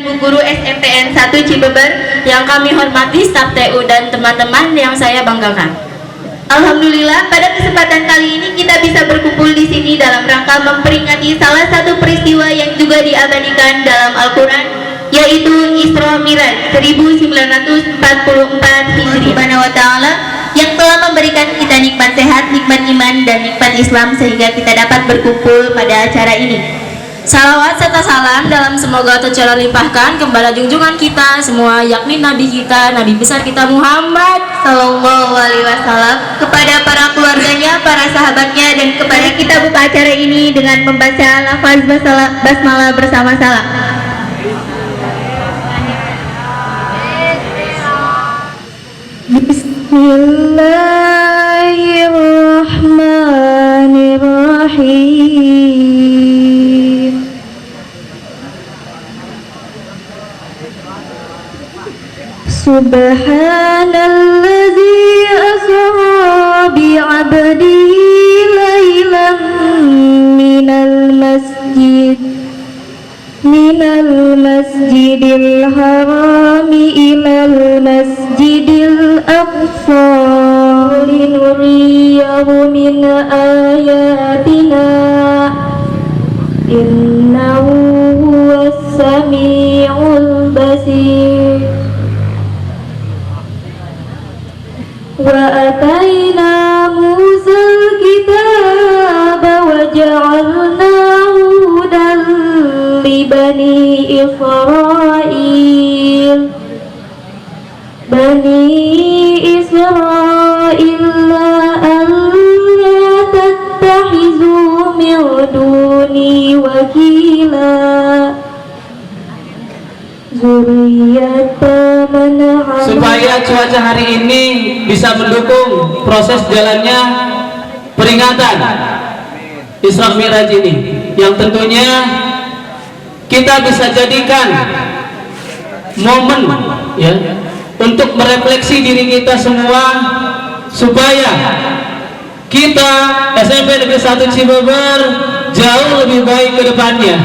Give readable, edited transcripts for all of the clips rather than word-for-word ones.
Bu Guru SMPN 1 Cibeber yang kami hormati, staf TU dan teman-teman yang saya banggakan. Alhamdulillah, pada kesempatan kali ini kita bisa berkumpul di sini dalam rangka memperingati salah satu peristiwa yang juga diabadikan dalam Al-Quran, yaitu Isra Miraj 1944 Hijri Subhanahu wa ta'ala, yang telah memberikan kita nikmat sehat, nikmat iman, dan nikmat Islam sehingga kita dapat berkumpul pada acara ini. Salawat serta salam dalam semoga tercurah limpahkan kepada junjungan kita semua, yakni Nabi kita, Nabi besar kita Muhammad Sallallahu Alaihi Wasallam, kepada para keluarganya, para sahabatnya, dan kepada kita buka acara ini dengan membaca lafaz basmalah bersama-sama. Bismillahirrahmanirrahim. Subhanalladzi asra bi'abdihi laylan minal masjidil harami ilal masjidil aqsa linuriyahu min ayatina innahu huwas sami'ul basir. Wa ataina Musal kitaba wa ja'alnahu hudan li bani Israil la alla tattakhizu min duni wakila supaya cuaca hari ini bisa mendukung proses jalannya peringatan Isra Miraj ini, yang tentunya kita bisa jadikan momen ya untuk merefleksi diri kita semua supaya kita SMP Negeri 1 Cibeber jauh lebih baik ke depannya.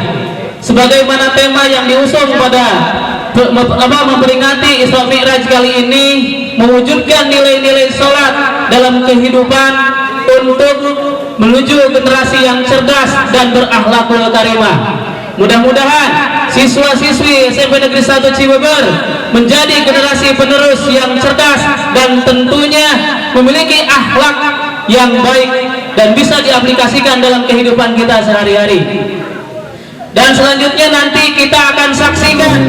Sebagaimana tema yang diusung pada memperingati Isra Mi'raj kali ini, mewujudkan nilai-nilai sholat dalam kehidupan untuk menuju generasi yang cerdas dan berakhlakul karimah. Mudah-mudahan siswa-siswi SMP Negeri 1 Cibeber menjadi generasi penerus yang cerdas dan tentunya memiliki akhlak yang baik dan bisa diaplikasikan dalam kehidupan kita sehari-hari. Dan selanjutnya nanti kita akan saksikan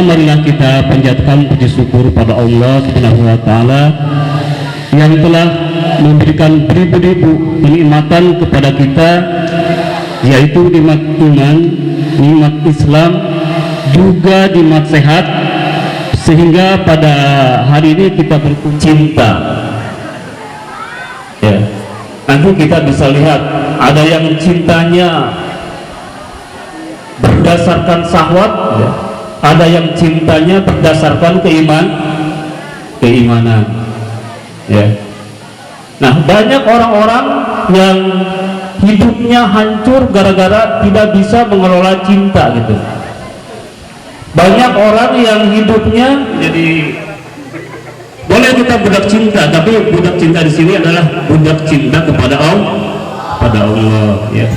marilah kita panjatkan puji syukur pada Allah Subhanahu wa taala yang telah memberikan beribu-ribu kenikmatan kepada kita, yaitu nikmat iman, nikmat Islam, juga nikmat sehat, sehingga pada hari ini kita berkumpul cinta. Ya, nanti kita bisa lihat ada yang cintanya berdasarkan syahwat, ya. Ada yang cintanya berdasarkan keimanan. Ya. Nah, banyak orang-orang yang hidupnya hancur gara-gara tidak bisa mengelola cinta gitu. Banyak orang yang hidupnya jadi, boleh kita budak cinta, tapi budak cinta di sini adalah budak cinta kepada Allah, ya.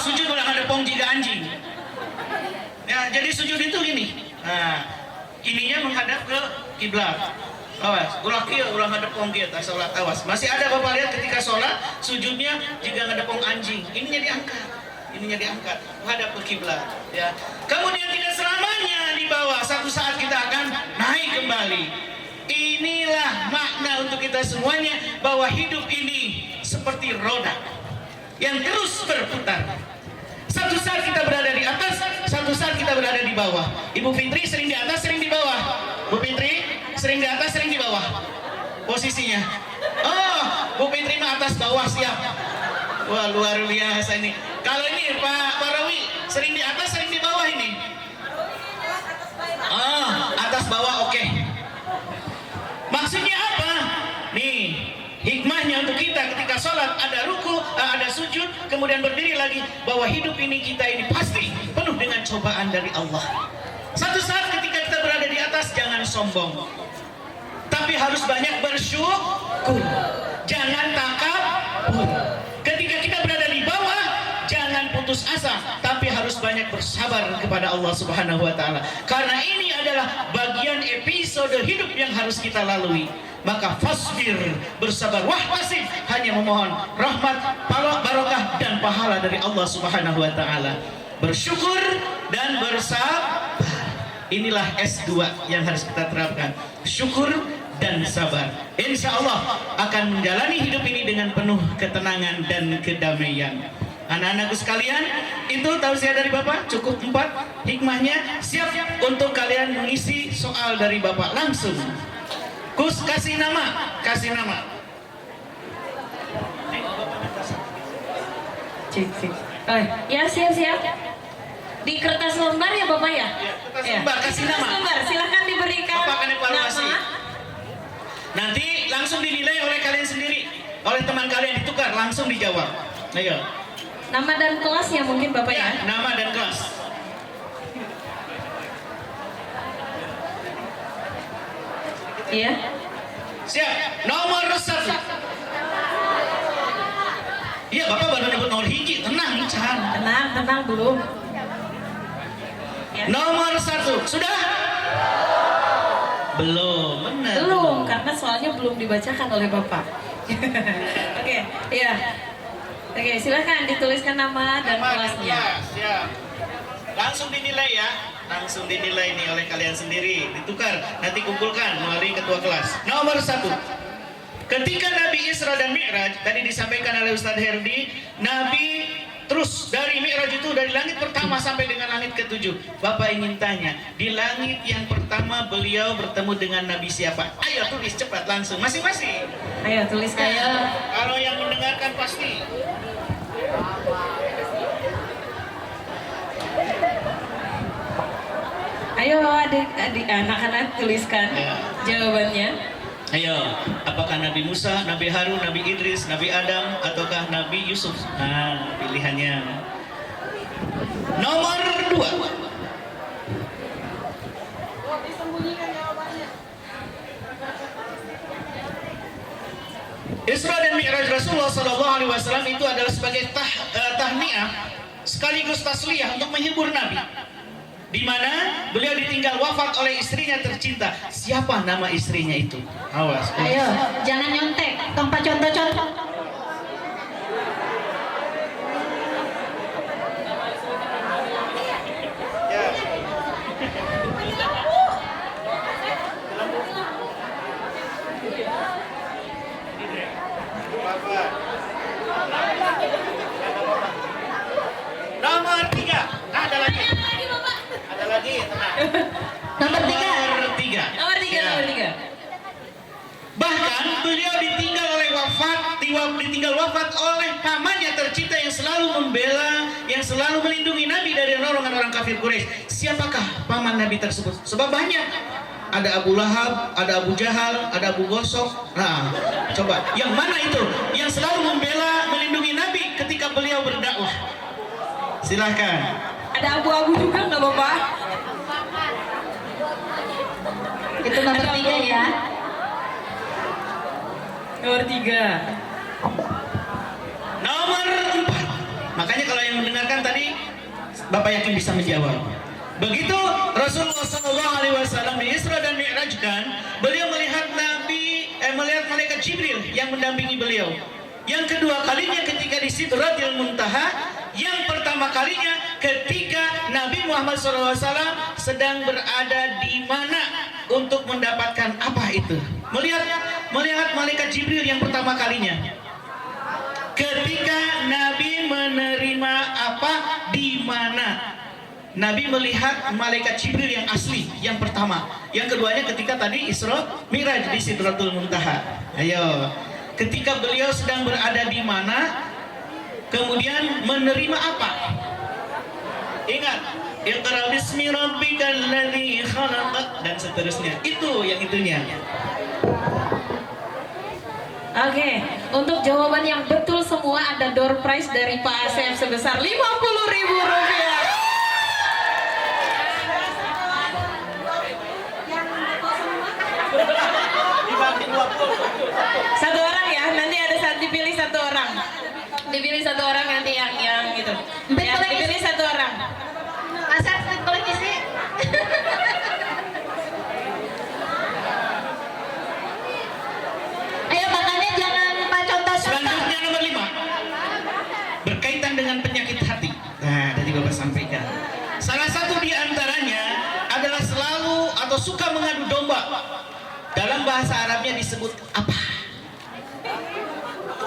sujud ulah ngadepong jika anjing. Ya, jadi sujud itu gini. Nah, ininya menghadap ke kiblat. Awas, ulah kieu, ulah ngadepong kieu, tak salat awas. Masih ada Bapak lihat ketika sholat sujudnya jika ngadepong anjing. Ininya diangkat. Ininya diangkat menghadap ke kiblat, ya. Kemudian tidak selamanya di bawah, satu saat kita akan naik kembali. Inilah makna untuk kita semuanya bahwa hidup ini seperti roda yang terus berputar. Satu saat kita berada di atas, satu saat kita berada di bawah. Ibu Fitri sering di atas, sering di bawah. Bu Fitri sering di atas, sering di bawah. Posisinya. Oh, Bu Fitri mah atas bawah siap. Wah, luar biasa ini. Kalau ini Pak Rawi sering di atas, sering di bawah ini. Oh, atas bawah oke. Maksudnya apa? Nih, hikmahnya untuk kita ketika sholat ada ruku, ada sujud, kemudian berdiri lagi, bahwa hidup ini kita ini pasti penuh dengan cobaan dari Allah. Satu saat ketika kita berada di atas, jangan sombong, tapi harus banyak bersyukur, jangan takabur. Ketika kita berada di bawah, jangan putus asa, tapi harus banyak bersabar kepada Allah Subhanahu wa Ta'ala, karena ini adalah bagian episode hidup yang harus kita lalui. Maka fasbir, bersabar, wahtasib, hanya memohon rahmat, barokah dan pahala dari Allah Subhanahu wa Ta'ala. Bersyukur dan bersabar, inilah S2 yang harus kita terapkan. Syukur dan sabar, insya Allah akan menjalani hidup ini dengan penuh ketenangan dan kedamaian. Anak-anakku sekalian, itu tausiah dari Bapak, cukup 4 hikmahnya. Siap untuk kalian mengisi soal dari Bapak langsung. Kus, kasih nama, kasih nama. Ya, siap-siap. Di kertas lembar ya Bapak ya? Ya, kertas lembar, kasih nama. Kertas lembar, silahkan diberikan Bapak akan evaluasi. nama. Nanti langsung dinilai oleh kalian sendiri, oleh teman kalian, ditukar, langsung dijawab. Ayo. Nama dan kelasnya mungkin Bapak ya? Ya, nama dan kelas. Iya. Siap. Nomor 1. Iya, Bapak baru nyebut nomor hiji. Tenang, Ican. Tenang belum. Ya. Nomor 1. Sudah? Belum, benar. Belum, karena soalnya belum dibacakan oleh Bapak. Oke, iya. Oke, silahkan dituliskan nama dan kelasnya. Ya, siap. Langsung dinilai ya. Langsung dinilai nih oleh kalian sendiri. Ditukar, nanti kumpulkan melalui ketua kelas. Nomor 1. Ketika Nabi Isra dan Mi'raj, tadi disampaikan oleh Ustadz Herdi, Nabi terus dari Mi'raj itu dari langit pertama sampai dengan langit ke-7. Bapak ingin tanya, di langit yang pertama beliau bertemu dengan Nabi siapa? Ayo tulis cepat langsung, masing-masing. Ayo tuliskan. Kalau yang mendengarkan pasti. Ayo adik-adik anak-anak tuliskan Ya. jawabannya. Ayo, apakah Nabi Musa, Nabi Harun, Nabi Idris, Nabi Adam, ataukah Nabi Yusuf? Nah, pilihannya. Nomor 2. Isra dan Mi'raj Rasulullah SAW itu adalah sebagai tahniah sekaligus tasliyah untuk menghibur Nabi, di mana beliau ditinggal wafat oleh istrinya tercinta. Siapa nama istrinya itu? Awas. Ayo, jangan nyontek. Tong contoh-contoh. Nomor 3. Ada lagi. Ada lagi, tenang. Nomor 3. Nomor 3. Nomor 3, Ya. nomor 3. Bahkan beliau ditinggal wafat oleh pamannya tercinta yang selalu membela, yang selalu melindungi Nabi dari rorongan orang kafir Quraisy. Siapakah paman Nabi tersebut? Sebab banyak. Ada Abu Lahab, ada Abu Jahal, ada Abu Gosok. Nah, coba yang mana itu yang selalu membela, melindungi Nabi ketika beliau berdakwah? Silahkan. Ada abu-abu juga nggak Bapak? Itu nomor 3 ya. Nomor 3. Nomor 4. Makanya kalau yang mendengarkan tadi, Bapak yakin bisa menjawab. Begitu Rasulullah SAW di Isra dan Mi'rajkan, beliau melihat melihat malaikat Jibril yang mendampingi beliau. Yang kedua kalinya ketika di Sidratil Muntaha. Yang pertama kalinya ketika Nabi Muhammad SAW sedang berada di mana untuk mendapatkan apa itu? Melihat malaikat Jibril yang pertama kalinya. Ketika Nabi menerima apa, di mana? Nabi melihat malaikat Jibril yang asli, yang pertama. Yang keduanya ketika tadi Isra Mi'raj di Sidratul Muntaha. Ayo, ketika beliau sedang berada di mana, kemudian menerima apa? Ingat, Iqra bismi rabbikal ladzi khalaq dan seterusnya. Itu yang itunya. Oke, untuk jawaban yang betul semua ada door prize dari Pak Asep sebesar Rp50.000. Satu orang ya, nanti ada dipilih satu orang. Dipilih satu orang nanti yang itu. Ya, dipilih satu orang. Asal koleksi. Ayo makanya jangan lupa contoh-contoh. Selanjutnya nomor 5, berkaitan dengan penyakit hati. Nah, tadi Bapak sampaikan. Salah satu di antaranya adalah selalu atau suka mengadu domba. Dalam bahasa Arabnya disebut apa?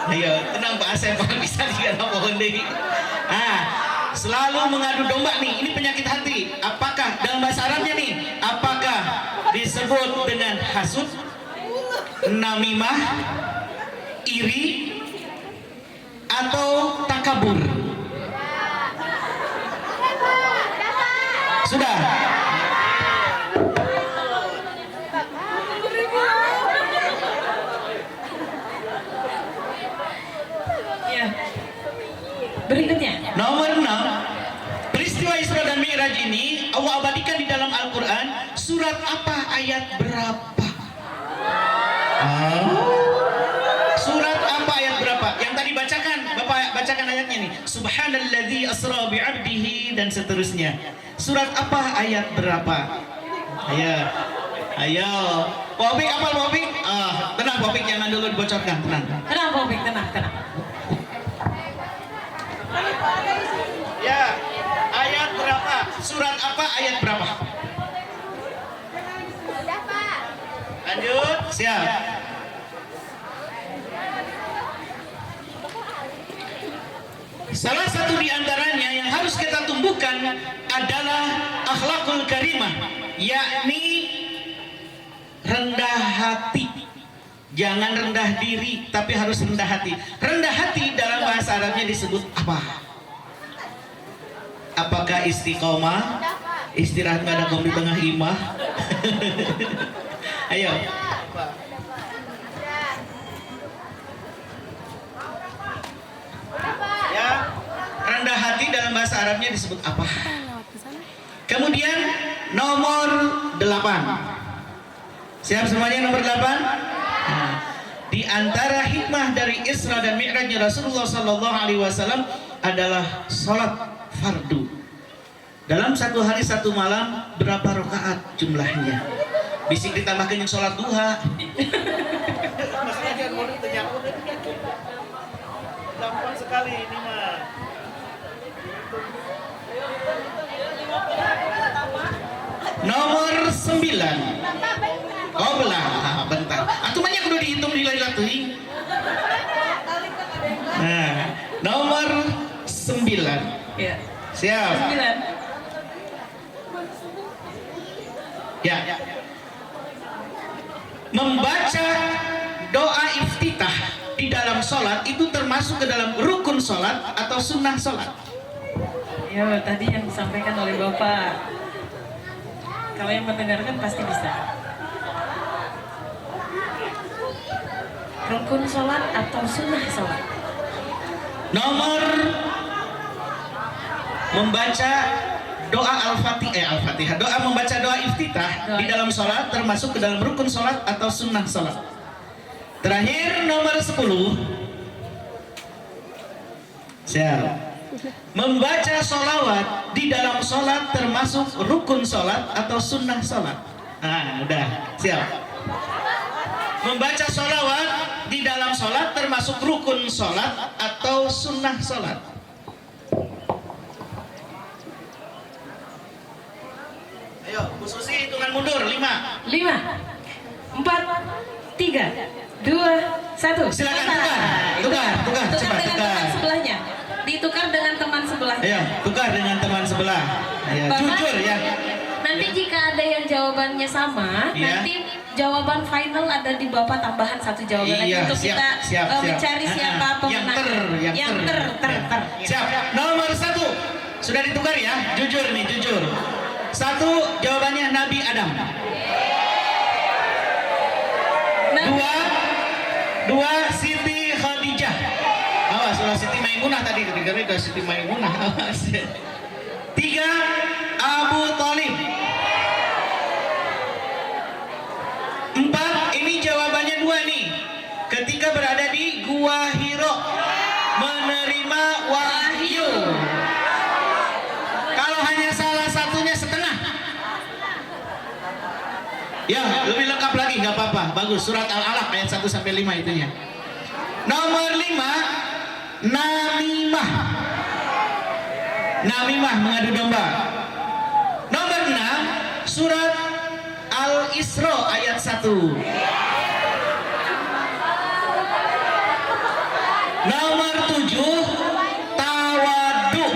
Ayo, tenang Pak Asep, bisa diganti pohon deh. Nah, selalu mengadu domba nih, ini penyakit hati. Apakah dalam bahasa Arabnya nih? Apakah disebut dengan hasud, namimah, iri, atau takabur? Sudah. Ya. Berikutnya. Nomor 6, peristiwa Isra dan Mi'raj ini Allah abadikan di dalam Al-Quran. Surat apa, ayat berapa? Surat apa, ayat berapa? Yang tadi bacakan, Bapak bacakan ayatnya nih. Subhanalladzi asra bi'abdihi dan seterusnya. Surat apa, ayat berapa? Ayo. Pak Opik, apa Pak Opik? Tenang Pak Opik, jangan dulu dibocorkan, tenang. Tenang, Pak Opik, tenang. Ya, ayat berapa? Surat apa, ayat berapa? Lanjut, siap. Salah satu di antaranya yang harus kita tumbuhkan adalah akhlakul karimah, yakni rendah hati. Jangan rendah diri, tapi harus rendah hati. Rendah hati dalam bahasa Arabnya disebut apa? Apakah istiqomah? Istirahat nggak ada di tengah imah? Ayo. Ya, rendah hati dalam bahasa Arabnya disebut apa? Kemudian nomor 8. Siap semuanya nomor 8? Nah, di antara hikmah dari Isra dan Mi'rajnya Rasulullah SAW adalah sholat fardu. Dalam satu hari satu malam berapa rakaat jumlahnya? Bisik ditambahkan yang sholat duha. Gampang sekali ini mah. Nomor 9. Oh belah, bentar. Atuh banyak udah dihitung di lain latuhi. Nah, nomor 9. Ya. Siap. 9. Ya. Membaca doa iftitah di dalam sholat itu termasuk ke dalam rukun sholat atau sunnah sholat. Ya, tadi yang disampaikan oleh Bapak. Kalau yang mendengarkan pasti bisa. Rukun sholat atau sunnah sholat? Nomor membaca doa al-fatihah, doa membaca doa iftitah di dalam sholat termasuk ke dalam rukun sholat atau sunnah sholat. Terakhir nomor 10. Siap. Membaca sholawat di dalam sholat termasuk rukun sholat atau sunnah sholat? Nah, udah siap. Membaca sholawat di dalam sholat termasuk rukun sholat atau sunnah sholat? Ayo, Bu Susi, hitungan mundur. 5, 5, 4, 3, 2, 1. Silakan tukar, cepat dengan tukar. teman sebelahnya. Ditukar dengan teman sebelahnya. Ayo, tukar dengan teman sebelah. Ya, Bapak, jujur ya. Nanti jika ada yang jawabannya sama, Iya. nanti jawaban final ada di Bapak tambahan satu jawaban lagi Iya, untuk kita mencari siapa pemenangnya. yang ter. Siap. Nomor 1 sudah ditukar ya. Jujur nih, jujur. 1 jawabannya Nabi Adam. 2 Siti Khadijah. Awas, sudah Siti Maimunah tadi. Dengar udah Siti Maimunah. Awas. 3 Abu Thalib. 4 ini jawabannya 2 nih. Ketika berada di Gua Hiro menerima wahyu. Kalau hanya salah satunya setengah. Ya, lebih lengkap lagi nggak apa-apa. Bagus, surat Al-Alaq ayat 1 sampai 5 itunya. Nomor 5 namimah. Namimah mengadu domba. Nomor 6 surat Al-Isra ayat 1. Nomor 7 tawadu.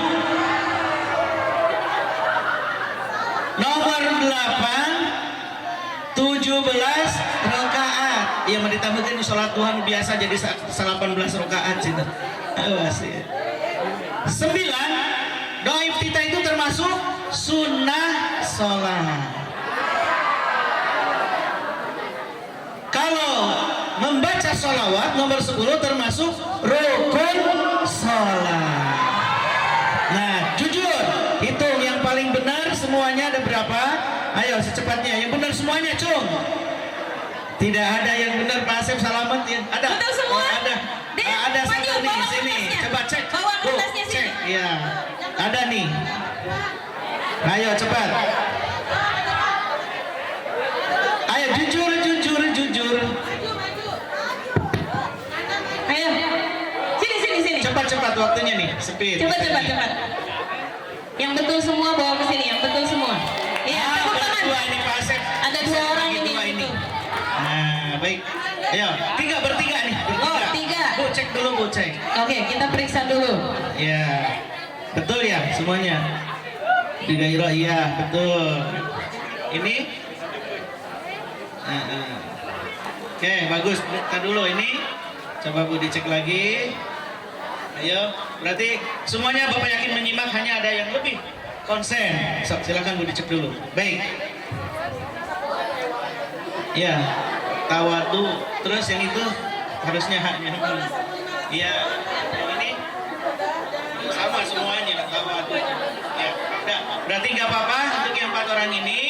Nomor 8 17 rakaat. Yang mau ditambahkan sholat Tuhan biasa jadi 18 rakaat gitu. Awas ya. 9 doa iftitah itu termasuk sunnah sholat. Kalau membaca sholawat nomor 10 termasuk rukun sholat. Nah, jujur, hitung yang paling benar semuanya ada berapa? Ayo secepatnya, yang benar semuanya, cung. Tidak ada yang benar, Pak Asep Salamet ya. Ada. Betul semua? Oh, ada. Dek, Ada maju, satu nih bawa sini. kertasnya. Coba cek. Bawa Bu, kertasnya sini. cek. Iya. Ada nih. Ayo cepat. Ayo jujur. Ayo. Sini. Cepat waktunya nih. Speed. Cepat. Yang betul semua bawa ke sini, yang betul semua. Iya, tepuk Ada tangan. 2 ini Pak Asep. Ada 2 orang Lagi ini. 2 ini. Betul. Nah, baik. Ayo, bertiga nih. Oh, 3. Bu, cek dulu, Bu, cek. Oke, kita periksa dulu. Ya, betul ya semuanya. Di daerah iya, betul. Ini. Oke, bagus. Kita dulu ini. Coba Bu dicek lagi. Ayo, berarti semuanya Bapak yakin menyimak, hanya ada yang lebih konsen. Silakan Bu dicek dulu. Baik. Ya, tawadu. Terus yang itu harusnya haknya. Iya, yang ini sama semuanya tawadu. Ya, udah. Berarti nggak apa-apa untuk yang 4 orang ini.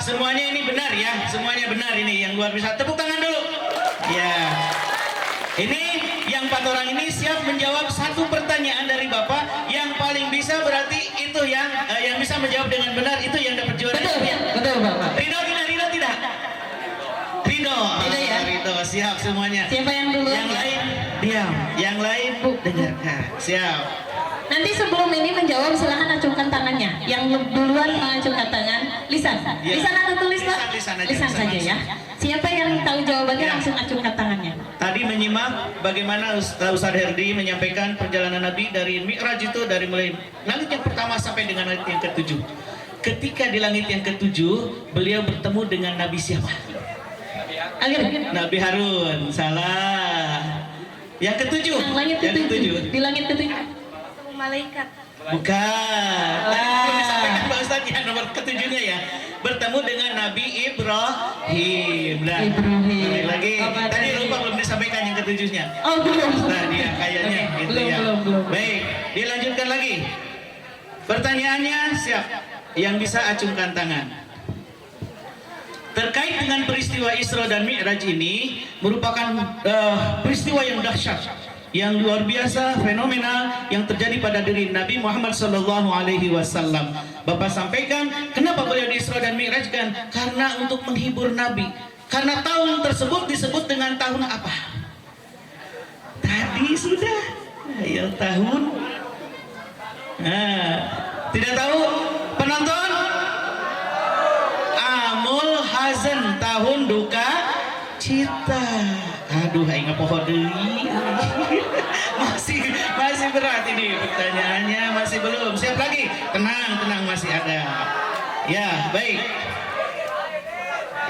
Semuanya ini benar ya, semuanya benar ini yang luar biasa. Tepuk tangan dulu. Ya. Ini yang 4 orang ini siap menjawab 1 pertanyaan dari Bapak. Yang paling bisa berarti itu yang bisa menjawab dengan benar itu yang dapat juara. Betul Bapak. Ridho tidak? Ridho ya. Ridho, siap semuanya. Siapa yang dulu? Yang lain diam, yang lain dengarkan. Siap. Nanti sebelum ini menjawab silahkan acungkan tangannya. Yang duluan mengacungkan tangan, lisan. Ya. Lisan atau tulis Pak? Lisan aja, Lisan sama saja ya. lisan. Siapa yang tahu jawabannya Ya. langsung acungkan tangannya. Tadi menyimak bagaimana Ustaz Herdi menyampaikan perjalanan Nabi dari Mi'raj itu dari mulai langit yang pertama sampai dengan langit yang ke-7. Ketika di langit yang ke-7 beliau bertemu dengan Nabi siapa? Nabi Harun. Salah. Yang ke-7. Yang langit ke-7. Di langit ke-7. Malaikat. Bukan. Tadi belum disampaikan Pak Ustaz ya, nomor ke-7-nya ya. Bertemu dengan Nabi Ibrahim. Nah, Ibrahim. lagi. Bapak Tadi tadi. lupa belum disampaikan yang ke-7-nya. Oh belum. Nah, dia kayaknya Oke, gitu belum, ya. belum. Baik, dilanjutkan lagi. Pertanyaannya siap. Yang bisa acungkan tangan. Terkait dengan peristiwa Isra dan Mi'raj ini merupakan peristiwa yang dahsyat yang luar biasa, fenomenal yang terjadi pada diri Nabi Muhammad Sallallahu Alaihi Wasallam. Bapak sampaikan, kenapa beliau Isra dan Mi'rajkan? Karena untuk menghibur Nabi. Karena tahun tersebut disebut dengan tahun apa? Tadi sudah, ya tahun. Nah, tidak tahu penonton? Amul Hazan, tahun duka cita. Aduh, aing poho deui. masih berat ini pertanyaannya, masih belum. Siap lagi? Tenang, masih ada. Ya, baik.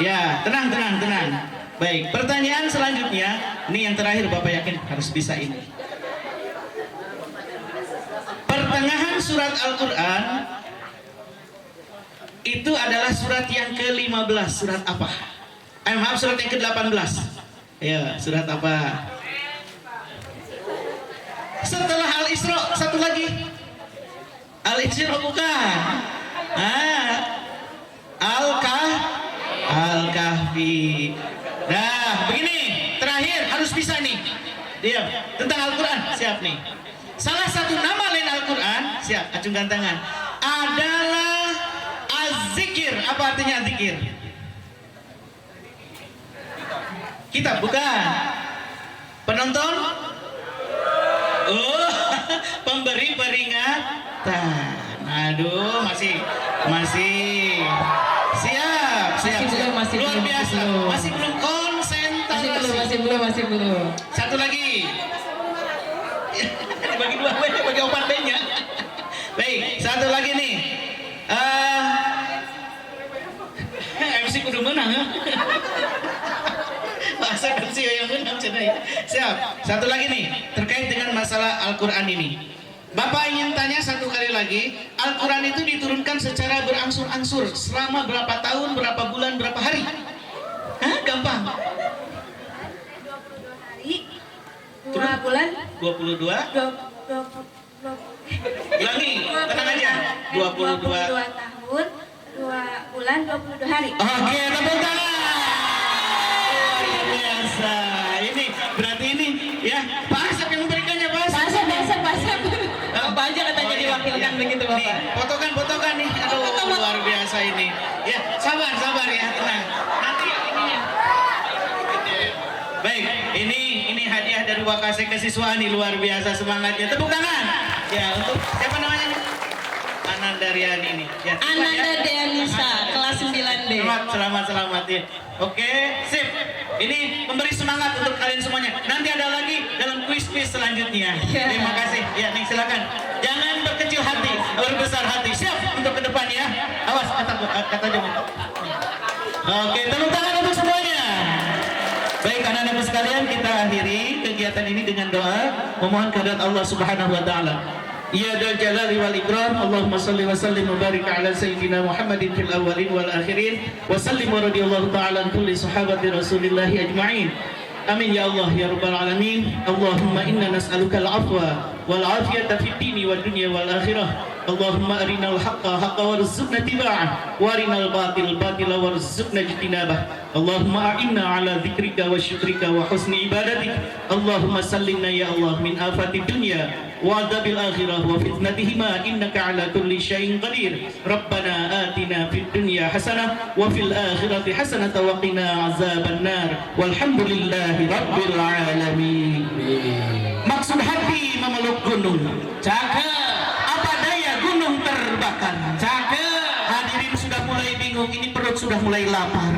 Ya, tenang. Baik, pertanyaan selanjutnya, ini yang terakhir, Bapak yakin harus bisa ini. Pertengahan surat Al-Quran itu adalah surat yang ke-15. Surat apa? Maaf, surat yang ke-18. Ya, surat apa? Setelah Al-Isra, satu lagi. Al-Isra bukan. Al-Kahfi. Nah, begini, terakhir harus bisa nih. Diam. Tentang Al-Quran, siap nih. Salah satu nama lain Al-Quran, siap, acungkan tangan, adalah Az-Zikir. Apa artinya Az-Zikir? Kitab, bukan. Penonton? Oh, pemberi peringatan. Aduh, masih siap. Masih Luar belum, biasa. Masih belum konsentrasi. Masih belum. Satu lagi. Bagi dua, bagi opat banyak. Baik, satu lagi nih. MC kudu menang ya. Masa kan sih yang menang cenah. Siap. Satu lagi nih, terkait dengan masalah Al-Quran ini. Bapak ingin tanya satu kali lagi, Al-Quran itu diturunkan secara berangsur-angsur selama berapa tahun, berapa bulan, berapa hari? Gampang. 22 hari, 2 bulan, 22. 20 Ulangi, tenang aja. 22 tahun, 2 bulan, 22 hari. Oke, tepuk tangan. Luar biasa. Ini berarti ini ya, Pak Asep yang memberikannya, Pak Asep. Pak Asep. Apa aja katanya diwakilkan begitu, Bapak. Nih, potongan nih. Aduh, luar biasa ini. Ya, sabar ya, tenang. Nanti ininya. Baik, ini hadiah dari Wakasek Kesiswaan nih, luar biasa semangatnya. Tepuk tangan. Ya, untuk siapa namanya? Ananda Riani nih. Ya, Ananda Deanisa, kelas 9D. Selamat ya. Oke, sip. Ini memberi semangat untuk kalian semuanya. Nanti ada lagi dalam kuis selanjutnya. Terima kasih. Ya, nih silakan. Jangan berkecil hati, berbesar hati. Siap untuk ke depan ya. Awas kata jangan. Oke, tepuk tangan untuk semuanya. Baik, anak-anak sekalian, kita akhiri kegiatan ini dengan doa memohon kehadirat Allah Subhanahu wa taala. Ya dzal jalali wal ikram, Allahumma shalli wa sallim wa barik ala sayyidina Muhammadin fil awwalin wal akhirin wa sallim wa radhiyallahu ta'ala an kulli sahabati Rasulillah ajma'in. Amin ya Allah ya rabbal alamin. Allahumma inna nas'aluka al-'afwa wal 'afiyata fid dini wad dunya wal akhirah. Allahumma arinal haqqa haqqan warzuqna tiba'ah wa arinal batila warzuqna ijtinabah. Allahumma a'inna ala dzikrika wa syukrika wa husni ibadatik. Allahumma sallimna ya Allah min afati dunya wa adzabil akhirah wa fitnatihima innaka ala kulli syai'in qadir. Rabbana atina fid dunya hasanah wa fil akhirati hasanah wa qina azaban nar. Walhamdulillahi rabbil alamin. Maksud hati memeluk gunung. Cakep. Apa daya gunung terbakar? Cakep. Hadirin sudah mulai bingung, ini perut sudah mulai lapar.